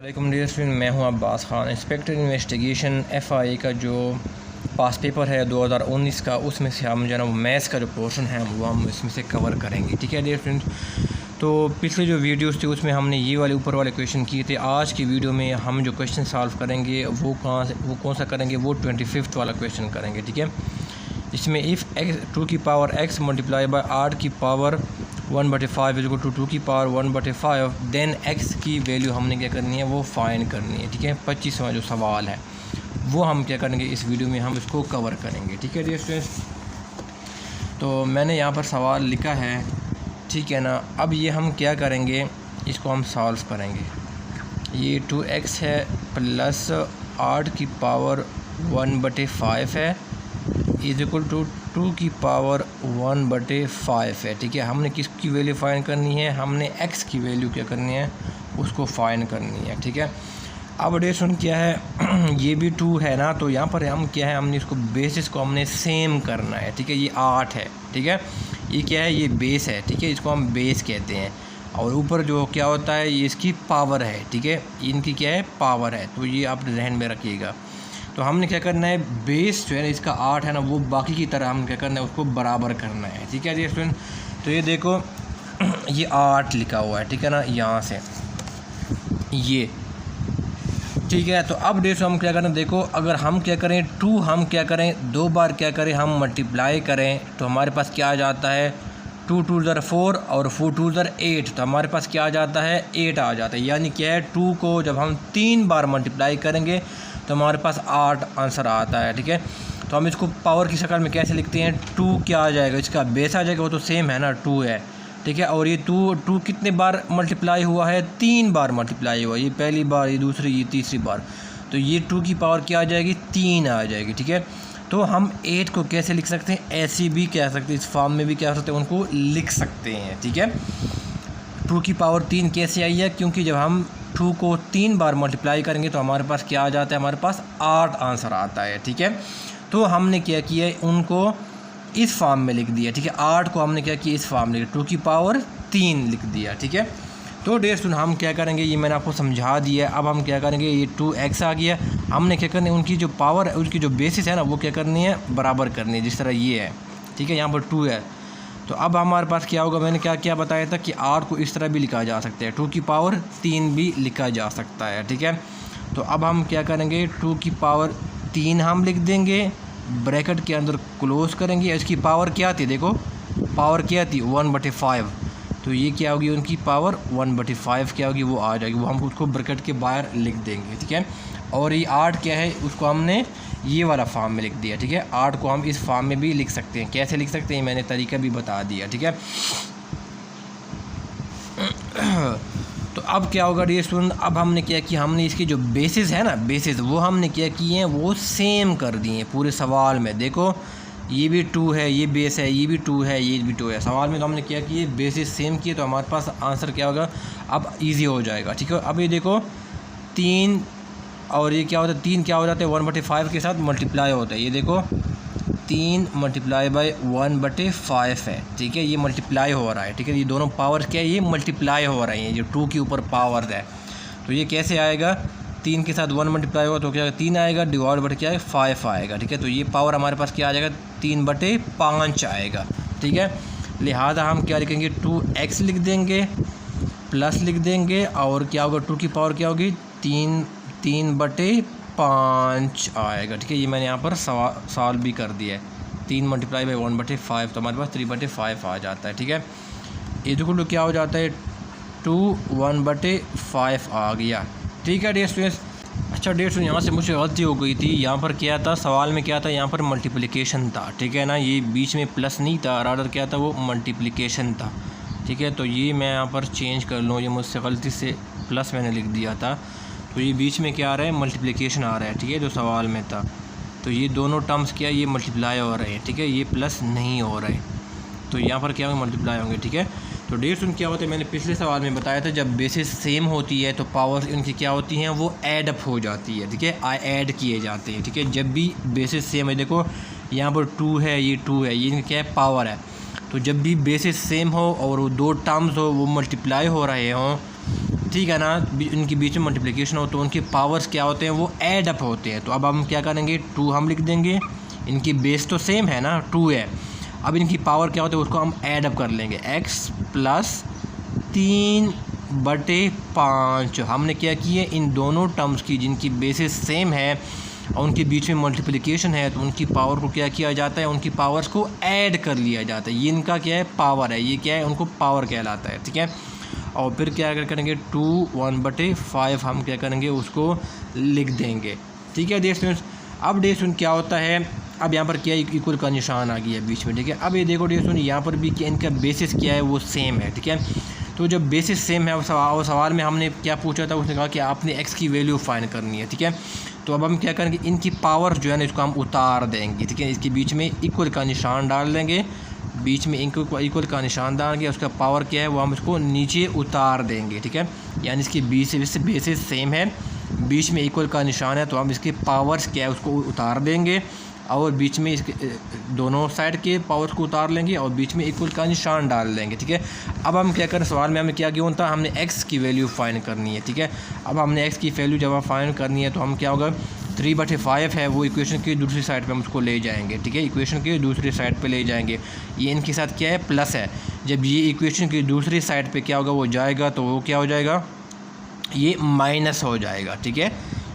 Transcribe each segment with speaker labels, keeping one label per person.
Speaker 1: वालेकुम dear student, मैं हूं Abbas Khan. Inspector investigation FI का जो पास पेपर है 2019 का, उसमें से हम जो है ना मैथ्स का जो पोर्शन है वो हम इसमें से कवर करेंगे। ठीक है डियर स्टूडेंट, तो पिछले जो वीडियोस थे उसमें हमने ये वाले ऊपर वाले क्वेश्चन किए थे। आज की वीडियो में हम जो क्वेश्चन सॉल्व करेंगे वो कौन सा करेंगे, वो 25th वाला क्वेश्चन करेंगे। ठीक है, इसमें इफ़ एक्स 2 की पावर x मल्टीप्लाई बाय 8 की पावर 1/5 इक्वल टू 2 की पावर 1/5, देन x की वैल्यू हमने क्या करनी है, वो फाइंड करनी है। ठीक है, 25वां जो सवाल है वो हम क्या करेंगे, इस वीडियो में हम इसको कवर करेंगे। ठीक है डियर स्टूडेंट्स, तो मैंने यहाँ पर सवाल लिखा है। ठीक है ना, अब ये हम क्या करेंगे, इसको हम सॉल्व करेंगे। ये 2x है प्लस 8 की पावर 1/5 है इज इक्वल टू 2 की पावर 1/5 है। ठीक है, हमने किसकी वैल्यू फाइंड करनी है, हमने x की वैल्यू क्या करनी है, उसको फाइंड करनी है। ठीक है, अब डेशन क्या है ये भी 2 है ना, तो यहाँ पर हम क्या है, हमने इसको बेसिस को हमने सेम करना है। ठीक है, ये 8 है। ठीक है, ये क्या है, ये बेस है। ठीक है, इसको हम बेस कहते हैं, और ऊपर जो क्या होता है ये इसकी पावर है। ठीक है, इनकी क्या है, पावर है, तो ये आप जहन में रखिएगा। तो हमने क्या करना है, बेस जो है ना इसका 8 है ना, वो बाकी की तरह हम क्या करना है, उसको बराबर करना है। ठीक है जी स्टूडेंट, तो ये देखो ये 8 लिखा हुआ है। ठीक है ना, यहाँ से ये ठीक है। तो अब देखो हम क्या करें, देखो अगर हम क्या करें 2 हम क्या करें 2 बार क्या करें, हम मल्टीप्लाई करें तो हमारे पास क्या आ जाता है, 2 2 ज़र 4 और 4 2 ज़र 8, तो हमारे पास क्या आ जाता है, 8 आ जाता है। यानी क्या है, 2 को जब हम 3 बार मल्टीप्लाई करेंगे तो हमारे पास 8 आंसर आता है। ठीक है, तो हम इसको पावर की शक्ल में कैसे लिखते हैं, 2 क्या आ जाएगा, इसका बेस आ जाएगा, वो तो सेम है ना, 2 है। ठीक है, और ये 2 कितने बार मल्टीप्लाई हुआ है, 3 बार मल्टीप्लाई हुआ, ये पहली बार, ये दूसरी, ये तीसरी बार, तो ये 2 की पावर क्या आ जाएगी, 3 आ जाएगी। ठीक है, तो हम 8 को कैसे लिख सकते हैं, ऐसी भी कह सकते हैं, इस फॉर्म में भी क्या सकते हैं, उनको लिख सकते हैं। ठीक है, 2 की पावर 3 कैसे आई है, क्योंकि जब हम 2 को 3 बार मल्टीप्लाई करेंगे तो हमारे पास क्या आ जाता है, हमारे पास 8 आंसर आता है। ठीक है, तो हमने क्या किया है, उनको इस फॉर्म में लिख दिया। ठीक है, 8 को हमने क्या किया, इस फॉर्म में 2 की पावर 3 लिख दिया। ठीक है, तो डेयर स्टूडेंट हम क्या करेंगे, ये मैंने आपको समझा दिया। अब हम क्या करेंगे, ये 2x आ गया, हमने क्या करना है, उनकी जो पावर है, उसकी जो बेसिस है ना, वो क्या करनी है, बराबर करनी है, जिस तरह ये है। ठीक है, यहाँ पर 2 है, तो अब हमारे पास क्या होगा, मैंने क्या क्या बताया था कि 8 को इस तरह भी लिखा जा सकता है, 2 की पावर 3 भी लिखा जा सकता है। ठीक है, तो अब हम क्या करेंगे, 2 की पावर 3 हम लिख देंगे, ब्रैकेट के अंदर क्लोज करेंगे। इसकी पावर क्या थी, देखो पावर क्या थी, 1/5, तो ये क्या होगी, उनकी पावर 1/5 क्या होगी, वो आ जाएगी, वो हम उसको ब्रैकेट के बाहर लिख देंगे। ठीक है, और ये 8 क्या है, उसको हमने ये वाला फॉर्म में लिख दिया। ठीक है, 8 को हम इस फॉर्म में भी लिख सकते हैं, कैसे लिख सकते हैं मैंने तरीका भी बता दिया। ठीक है, तो अब क्या होगा डियर स्टूडेंट, अब हमने क्या किया, हमने इसकी जो बेसिस है ना, बेसिस वो हमने क्या किए हैं, वो सेम कर दिए पूरे सवाल में। देखो ये भी 2 है, ये बेस है, ये भी 2 है, ये भी 2 है, सवाल में तो हमने क्या किए, बेसिस सेम किए, तो हमारे पास आंसर क्या होगा, अब ईजी हो जाएगा। ठीक है, अब ये देखो 3 और ये क्या होता है, 3 क्या हो जाता है, 1/5 के साथ मल्टीप्लाई होता है। ये देखो 3 मल्टीप्लाई बाई 1/5 है। ठीक है, ये मल्टीप्लाई हो रहा है। ठीक है, ये दोनों पावर क्या है, ये मल्टीप्लाई हो रही हैं, ये 2 के ऊपर पावर है, तो ये कैसे आएगा, 3 के साथ 1 मल्टीप्लाई होगा तो क्या 3 आएगा, डिवाइड बटे क्या है 5 आएगा। ठीक है, तो ये पावर हमारे पास क्या आ जाएगा, 3/5 आएगा। ठीक है, लिहाजा हम क्या लिखेंगे, 2x लिख देंगे, प्लस लिख देंगे, और क्या होगा, 2 की पावर क्या होगी, 3/5 आएगा। ठीक है, ये मैंने यहाँ पर सॉल्व भी कर दिया है, 3 मल्टीप्लाई बाई 1/5, तो हमारे पास 3/5 आ जाता है। ठीक है, इक्वल टू क्या हो जाता है, 2 1/5 आ गया। ठीक है डियर स्टूडेंट्स, अच्छा डियर स्टूडेंट यहाँ से मुझे गलती हो गई थी, यहाँ पर क्या था, सवाल में क्या था, यहाँ पर मल्टीप्लिकेशन था। ठीक है ना, ये बीच में प्लस नहीं था, रादर क्या था, वो मल्टीप्लिकेशन था। ठीक है, तो ये मैं यहाँ पर चेंज कर लूँ, ये मुझसे गलती से प्लस मैंने लिख दिया था, तो ये बीच में क्या आ रहा है, मल्टीप्लिकेशन आ रहा है। ठीक है, जो सवाल में था, तो ये दोनों टर्म्स क्या, ये मल्टीप्लाई हो रहे हैं। ठीक है, ये प्लस नहीं हो रहे, तो यहाँ पर क्या होंगे, मल्टीप्लाई होंगे। ठीक है, तो डेढ़ सुन क्या होता है, मैंने पिछले सवाल में बताया था, जब बेसिस सेम होती है तो पावर इनकी क्या होती हैं, वो ऐड अप हो जाती है। ठीक है, ऐड किए जाते हैं। ठीक है, जब भी बेसिस सेम है, देखो यहाँ पर 2 है, ये 2 है, ये क्या है, पावर है, तो जब भी बेसिस सेम हो और वो 2 टर्म्स हो वो मल्टीप्लाई हो रहे हों ठीक है ना, इनके बीच में मल्टीप्लिकेशन हो तो उनके पावर्स क्या होते हैं, वो ऐड अप होते हैं। तो अब हम क्या करेंगे, 2 हम लिख देंगे, इनकी बेस तो सेम है ना, 2 है। अब इनकी पावर क्या होती है उसको हम ऐड अप कर लेंगे, x प्लस 3/5। हमने क्या किया, इन दोनों टर्म्स की जिनकी बेसिस सेम है और उनके बीच में मल्टीप्लिकेशन है तो उनकी पावर को क्या किया जाता है, उनकी पावर्स को ऐड कर लिया जाता है। ये इनका क्या है, पावर है, ये क्या है, उनको पावर कहलाता है। ठीक है, और फिर क्या करेंगे, 2 1/5 हम क्या करेंगे, उसको लिख देंगे। ठीक है डियर स्टूडेंट्स। अब डियर स्टूडेंट क्या होता है, अब यहाँ पर क्या इक्वल का निशान आ गया बीच में। ठीक है, अब ये देखो डियर स्टूडेंट, यहाँ पर भी क्या इनका बेसिस क्या है, वो सेम है। ठीक है, तो जब बेसिस सेम है, सवाल में हमने क्या पूछा था, उसने कहा कि आपने एक्स की वैल्यू फाइंड करनी है। ठीक है, तो अब हम क्या करेंगे, इनकी पावर जो है ना इसको हम उतार देंगे। ठीक है, इसके बीच में इक्वल का निशान डाल देंगे, बीच में इक्वल का निशान डालेंगे, उसका पावर क्या है वो हम इसको नीचे उतार देंगे। ठीक है, यानी इसकी बीच से बेसिस सेम है, बीच में इक्वल का निशान है, तो हम इसके पावर्स क्या है उसको उतार देंगे और बीच में इसके दोनों साइड के पावर्स को उतार लेंगे और बीच में इक्वल का निशान डाल लेंगे। ठीक है, अब हम क्या करें, सवाल में हमें क्या गिवन था, हमने x की वैल्यू फाइंड करनी है। ठीक है, अब हमने x की वैल्यू जब फाइंड करनी है तो हम क्या होगा, 3/5 है वो इक्वेशन की दूसरी साइड पे हम उसको ले जाएंगे। ठीक है, इक्वेशन की दूसरी साइड पे ले जाएंगे, ये इनके साथ क्या है, प्लस है। जब ये इक्वेशन की दूसरी साइड पे क्या होगा, वो जाएगा तो वो क्या हो जाएगा, ये माइनस हो जाएगा। ठीक है,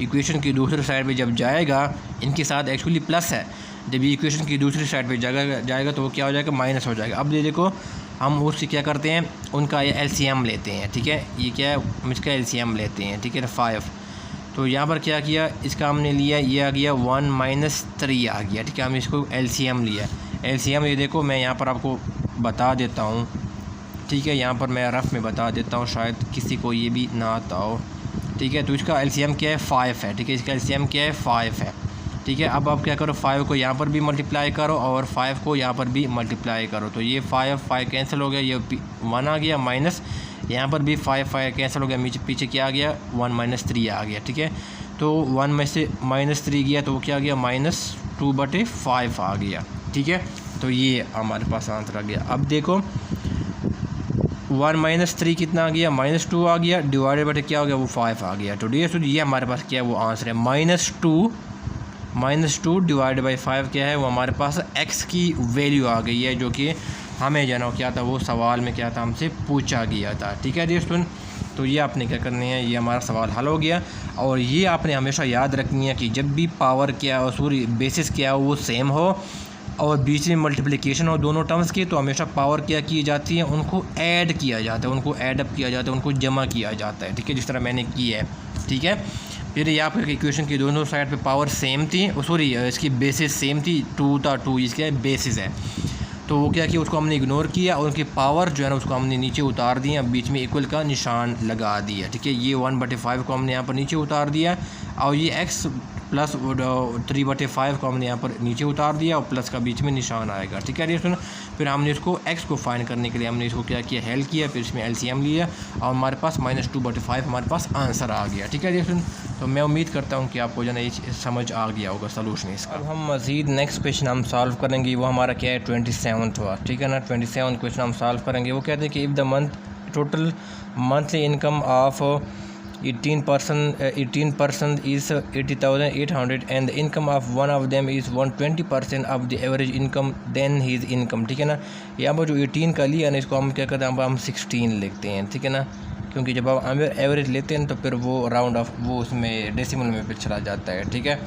Speaker 1: इक्वेशन की दूसरी साइड पे जब जाएगा, इनके साथ एक्चुअली प्लस है, जब ये इक्वेशन की दूसरी साइड पे जाएगा तो वो क्या हो जाएगा, माइनस हो जाएगा। अब ये देखो, हम उससे क्या करते हैं, उनका ये LCM लेते हैं। ठीक है, ये क्या है, हम इसका LCM लेते हैं। ठीक है, 5। तो यहाँ पर क्या किया, इसका हमने लिया, ये आ गया 1 - 3 आ गया। ठीक है, हम इसको LCM लिया। LCM ये देखो, मैं यहाँ पर आपको बता देता हूँ। ठीक है, यहाँ पर मैं रफ़ में बता देता हूँ, शायद किसी को ये भी ना आता हो। ठीक है, तो इसका LCM क्या है, 5 है। ठीक है, इसका LCM क्या है, 5 है। ठीक है, अब आप क्या करो, 5 को यहाँ पर भी मल्टीप्लाई करो और 5 को यहाँ पर भी मल्टीप्लाई करो, तो ये 5 कैंसिल हो गया, ये 1 आ गया, माइनस यहाँ पर भी 5 कैंसिल हो गया, पीछे क्या आ गया, 1 - 3 आ गया। ठीक है, तो 1 में से -3 गया तो वो क्या आ गया, -2/5 आ गया। ठीक है, तो ये हमारे पास आंसर आ गया। अब देखो 1 - 3 कितना आ गया, -2 आ गया, डिवाइडेड बाय क्या हो गया, वो 5 आ गया। तो डियर ये हमारे पास क्या है, वो आंसर है -2 डिवाइडेड बाई 5 क्या है, वो हमारे पास x की वैल्यू आ गई है, जो कि हमें जो है क्या था, वो सवाल में क्या था, हमसे पूछा गया था। ठीक है डियर स्टूडेंट, तो ये आपने क्या करनी है, ये हमारा सवाल हल हो गया। और ये आपने हमेशा याद रखनी है कि जब भी पावर क्या हो, सॉरी बेसिस क्या हो, वो सेम हो और बीच में मल्टीप्लिकेशन हो दोनों टर्म्स की, तो हमेशा पावर क्या की जाती है, उनको ऐड किया जाता है, उनको ऐड अप किया जाता है, उनको जमा किया जाता है। ठीक है, जिस तरह मैंने की है। ठीक है, फिर यहाँ पर इक्वेशन की दोनों साइड पे पावर सेम थी, सॉरी इसकी बेसिस सेम थी, 2 था, 2 इसका बेसिस है, तो वो क्या किया, उसको हमने इग्नोर किया और उनकी पावर जो है ना उसको हमने नीचे उतार दिया, बीच में इक्वल का निशान लगा दिया। ठीक है, ये 1/5 को हमने यहाँ पर नीचे उतार दिया और ये x प्लस 3/5 को हमने यहाँ पर नीचे उतार दिया और प्लस का बीच में निशान आएगा। ठीक है ये सुनो, फिर हमने इसको x को फाइंड करने के लिए हमने इसको क्या किया, हेल किया, फिर इसमें LCM लिया और हमारे पास -2/5 हमारे पास आंसर आ गया। ठीक है ये सुन, तो मैं उम्मीद करता हूँ कि आपको जो है ये समझ आ गया होगा सोल्यूशन इसका। अब हम मज़ीद नेक्स्ट क्वेश्चन हम सॉल्व करेंगे, वो हमारा क्या है 27 हुआ। ठीक है ना, 27 क्वेश्चन हम सॉल्व करेंगे। वो कहते हैं कि if the total monthly income of 18% is 80,800 and the income of one of them is 120% of the average income, then his income। ठीक है ना, यहाँ पर जो 18 का लिया ना, इसको हम क्या करते हैं, हम 16 लिखते हैं। ठीक है ना, क्योंकि जब हम एवरेज लेते हैं तो फिर वो राउंड ऑफ वो उसमें डेसिमल में फिर चला जाता है। ठीक है,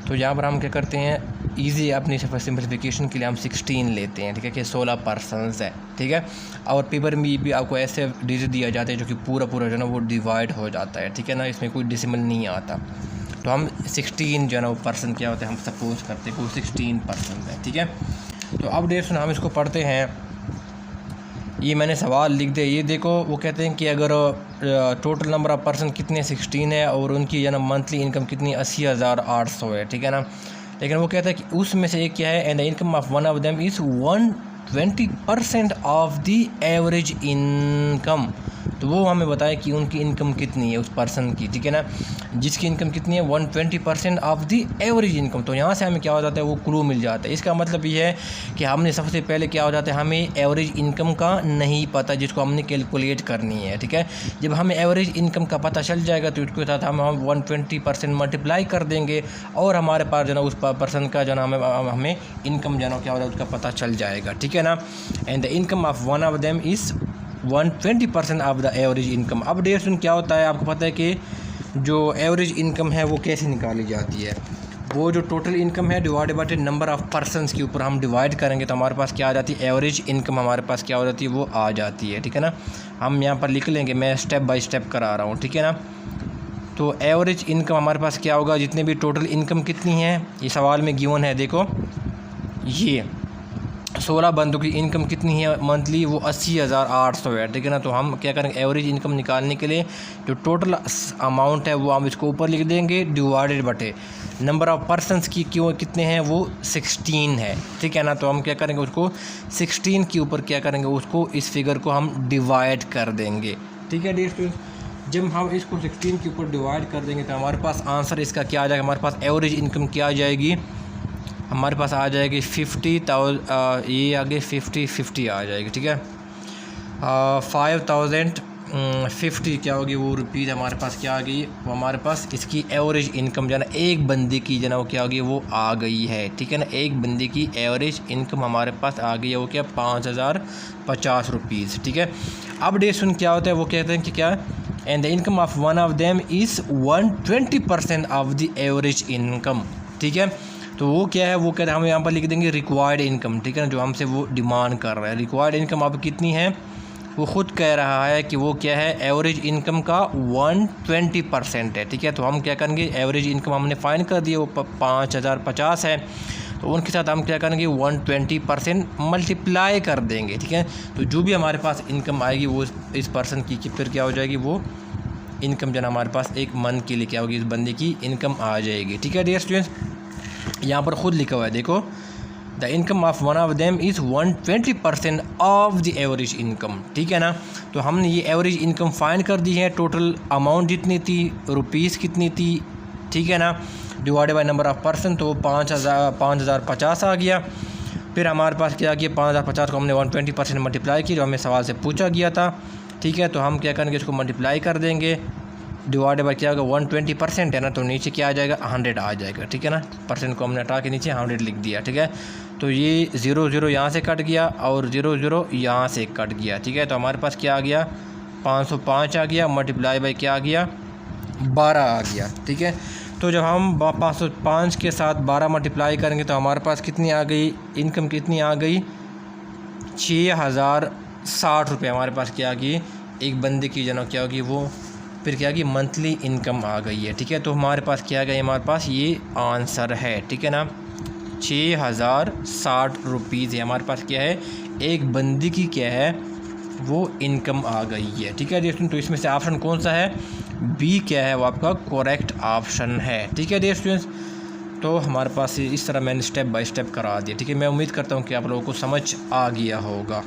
Speaker 1: तो यहाँ पर हम क्या करते हैं, इजी अपनी सिंपलीफिकेशन के लिए हम 16 लेते हैं। ठीक है, कि 16% है। ठीक है, और पेपर में भी आपको ऐसे डिजिट दिया जाता है जो कि पूरा जो है ना वो डिवाइड हो जाता है। ठीक है ना, इसमें कोई डेसिमल नहीं आता, तो हम 16 जो है ना वो परसेंट क्या होता है, हम सपोज करते हैं वो 16% है। ठीक है, तो अब देखो हम इसको पढ़ते हैं। ये मैंने सवाल लिख दिया, ये देखो वो कहते हैं कि अगर टोटल नंबर ऑफ़ पर्सन कितने 16 है और उनकी जो ना मंथली इनकम कितनी 80,800 है। ठीक है ना, लेकिन वो कहता है कि उसमें से एक क्या है, and the income of one of them is 120% of the average income. तो वो हमें बताए कि उनकी इनकम कितनी है उस पर्सन की, ठीक है ना, जिसकी इनकम कितनी है 120% ऑफ द एवरेज इनकम। तो यहाँ से हमें क्या हो जाता है, वो क्लू मिल जाता है। इसका मतलब ये है कि हमने सबसे पहले क्या हो जाता है, हमें एवरेज इनकम का नहीं पता जिसको हमने कैलकुलेट करनी है, ठीक है। जब हमें एवरेज इनकम का पता चल जाएगा तो इसके साथ हम 120% मल्टीप्लाई कर देंगे और हमारे पास जो ना उस पर्सन का जो ना हमें इनकम जो ना क्या हो रहा है उसका पता चल जाएगा, ठीक है ना। And the income of one of them is 120% of the average income. अब डेयर स्टूडेंट क्या होता है, आपको पता है कि जो एवरेज इनकम है वो कैसे निकाली जाती है। वो जो टोटल इनकम है divided by number of persons के ऊपर हम डिवाइड करेंगे तो हमारे पास क्या आ जाती है, एवरेज इनकम हमारे पास क्या हो जाती है, वो आ जाती है, ठीक है ना। हम यहाँ पर लिख लेंगे, मैं स्टेप बाय स्टेप करा रहा हूँ, ठीक है ना। तो एवरेज इनकम हमारे पास क्या होगा, जितने भी टोटल इनकम कितनी है ये सवाल में गिवन है, देखो ये 16 बंदों की इनकम कितनी है मंथली, वो 80,800 है, ठीक है ना। तो हम क्या करेंगे, एवरेज इनकम निकालने के लिए जो टोटल अमाउंट है वो हम इसको ऊपर लिख देंगे डिवाइडेड बटे नंबर ऑफ़ पर्सनस की क्यों कितने हैं, वो 16 है, ठीक है ना। तो हम क्या करेंगे, उसको 16 के ऊपर क्या करेंगे, उसको इस फिगर को हम डिवाइड कर देंगे, ठीक है डियर स्टूडेंट्स। जब हम इसको 16 के ऊपर डिवाइड कर देंगे तो हमारे पास आंसर इसका क्या आ जाएगा, हमारे पास एवरेज इनकम क्या आ जाएगी, हमारे पास आ जाएगी 50,000, ये आगे 50 आ जाएगी, ठीक है। 5050 क्या होगी, वो रुपीज़ हमारे पास क्या आ गई, वो हमारे पास इसकी एवरेज इनकम जो है ना एक बंदे की जो है वो क्या होगी, वो आ गई है, ठीक है ना। एक बंदे की एवरेज इनकम हमारे पास आ गई है, वो क्या 5,050 रुपीज़, ठीक है। अब डे सुन क्या होता है, वो कहते हैं कि क्या, and the income of one of them is 120% of the average income, ठीक है। तो वो क्या है, वो कहते हैं हम यहाँ पर लिख देंगे रिक्वायर्ड इनकम, ठीक है ना, जो हमसे वो डिमांड कर रहा है। रिक्वायर्ड इनकम अब कितनी है, वो ख़ुद कह रहा है कि वो क्या है, एवरेज इनकम का 120% है, ठीक है। तो हम क्या करेंगे, एवरेज इनकम हमने फाइंड कर दिया, वो 5,050 है, तो उनके साथ हम क्या करेंगे 120% मल्टीप्लाई कर देंगे, ठीक है। तो जो भी हमारे पास इनकम आएगी वो इस पर्सन की फिर क्या हो जाएगी, वो इनकम जो है हमारे पास एक मंथ के लिए क्या होगी, इस बंदे की इनकम आ जाएगी, ठीक है डियर स्टूडेंट्स। यहाँ पर ख़ुद लिखा हुआ है, देखो the income of one of them is 120% of the average income, ठीक है ना। तो हमने ये एवरेज इनकम फाइंड कर दी है, टोटल अमाउंट जितनी थी, रुपीज़ कितनी थी, ठीक है ना, divided by number of person, तो 5,050 आ गया। फिर हमारे पास क्या किया, 5,050 को हमने 120% मल्टीप्लाई की, जो हमें सवाल से पूछा गया था, ठीक है। तो हम क्या करेंगे, इसको मल्टीप्लाई कर देंगे, डिवाइडेड बाय क्या होगा 120% है ना, तो नीचे क्या आ जाएगा 100 आ जाएगा, ठीक है ना। परसेंट को हमने हटा के नीचे 100 लिख दिया, ठीक है। तो ये 0 यहाँ से कट गया और 0 यहाँ से कट गया, ठीक है। तो हमारे पास क्या आ गया, 505 आ गया, मल्टीप्लाई बाय क्या आ गया 12 आ गया, ठीक है। तो जब हम 505 के साथ 12 मल्टीप्लाई करेंगे तो हमारे पास कितनी आ गई, इनकम कितनी आ गई, 6,060 रुपये हमारे पास क्या आ गई, एक बंदे की जो क्या होगी, वो फिर क्या कि मंथली इनकम आ गई है, ठीक है। तो हमारे पास क्या गई, हमारे पास ये आंसर है, ठीक है ना, 6,060 रुपीज़ है हमारे पास क्या है, एक बंदी की क्या है, वो इनकम आ गई है, ठीक है दोस्तों। तो इसमें से ऑप्शन कौन सा है, बी क्या है, वो आपका करेक्ट ऑप्शन है, ठीक है डियर स्टूडेंट्स। तो हमारे पास इस तरह मैंने स्टेप बाय स्टेप करा दिया, ठीक है। मैं उम्मीद करता हूँ कि आप लोगों को समझ आ गया होगा।